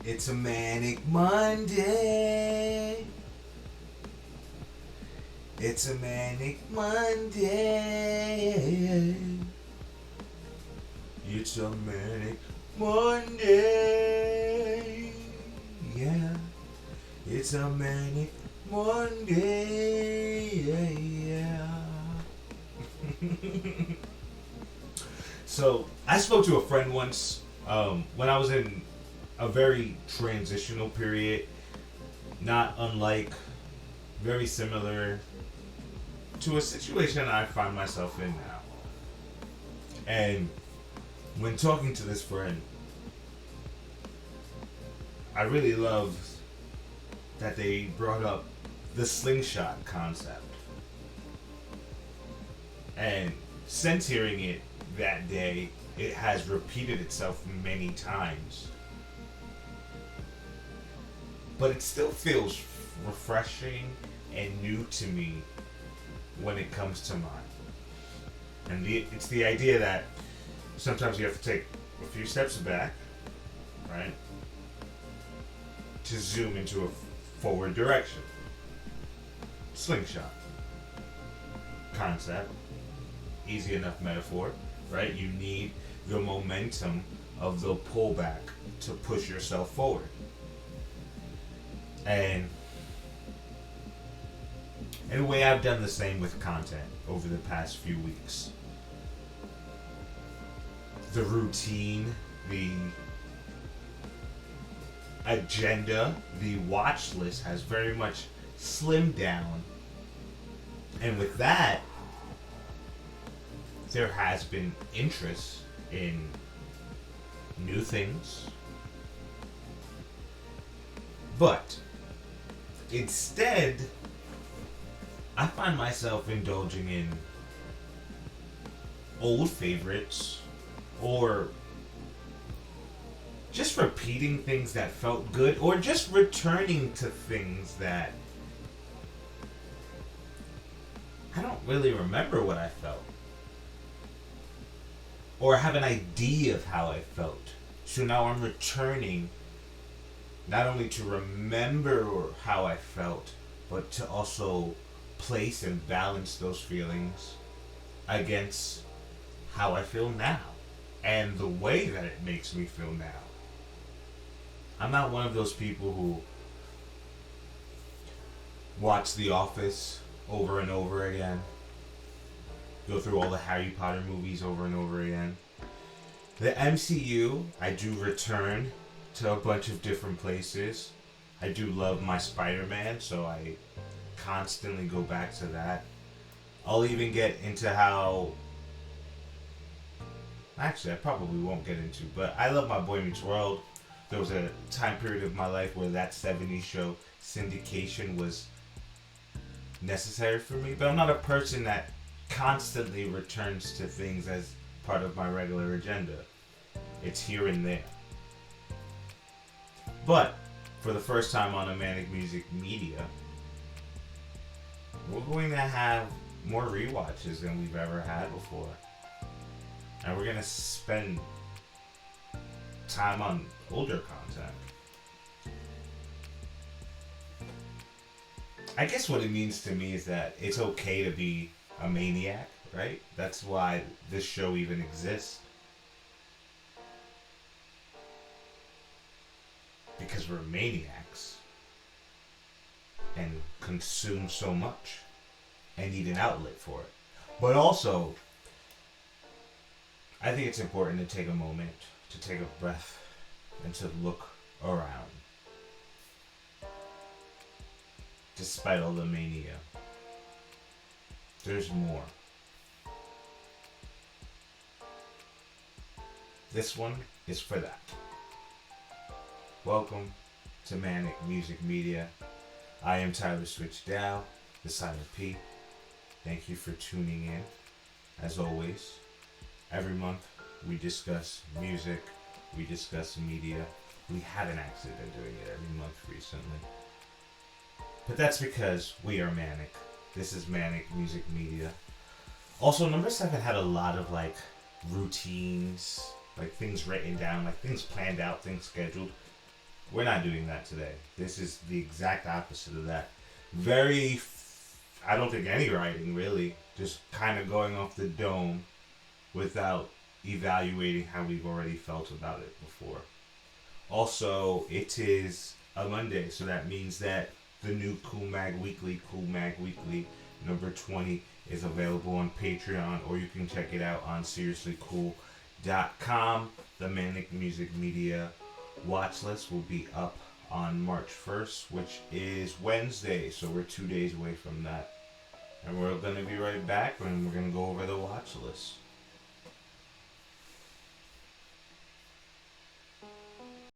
It's a Manic Monday. It's a Manic Monday. It's a Manic Monday. Yeah. It's a Manic Monday. Yeah. So, I spoke to a friend once when I was in a very transitional period, not unlike, very similar to a situation I find myself in now. And when talking to this friend, I really loved that they brought up the slingshot concept. And since hearing it that day, it has repeated itself many times. But it still feels refreshing and new to me when it comes to mine. And it's the idea that sometimes you have to take a few steps back, right, to zoom into a forward direction. Slingshot concept, easy enough metaphor, right? You need the momentum of the pullback to push yourself forward. And in a way, I've done the same with content over the past few weeks. The routine, the agenda, the watch list has very much slimmed down. And with that, there has been interest in new things. But instead, I find myself indulging in old favorites or just repeating things that felt good or just returning to things that I don't really remember what I felt or have an idea of how I felt. So now I'm returning not only to remember how I felt, but to also place and balance those feelings against how I feel now and the way that it makes me feel now. I'm not one of those people who watch The Office over and over again, go through all the Harry Potter movies over and over again. The MCU, I do return to a bunch of different places. I do love my Spider-Man, so I constantly go back to that. I'll even get into how... Actually, I probably won't get into, but I love my Boy Meets World. There was a time period of my life where that 70s show, syndication, was necessary for me. But I'm not a person that constantly returns to things as part of my regular agenda. It's here and there. But for the first time on a Manic Music Media, we're going to have more rewatches than we've ever had before. And we're going to spend time on older content. I guess what it means to me is that it's okay to be a maniac, right? That's why this show even exists. Because we're maniacs and consume so much and need an outlet for it. But also, I think it's important to take a moment, to take a breath, and to look around. Despite all the mania, there's more. This one is for that. Welcome to Manic Music Media. I am Tyler Switch Dow, the Silent P. Thank you for tuning in. As always, every month we discuss music, we discuss media. We haven't actually been doing it every month recently. But that's because we are Manic. This is Manic Music Media. Also, number 7 had a lot of routines, things written down, things planned out, things scheduled. We're not doing that today. This is the exact opposite of that. I don't think any writing really. Just kind of going off the dome without evaluating how we've already felt about it before. Also, it is a Monday, so that means that the new Cool Mag Weekly number 20, is available on Patreon, or you can check it out on seriouslycool.com. The Manic Music Media Watchlist will be up on March 1st, which is Wednesday, so we're 2 days away from that. And we're going to be right back, and we're going to go over the watch list.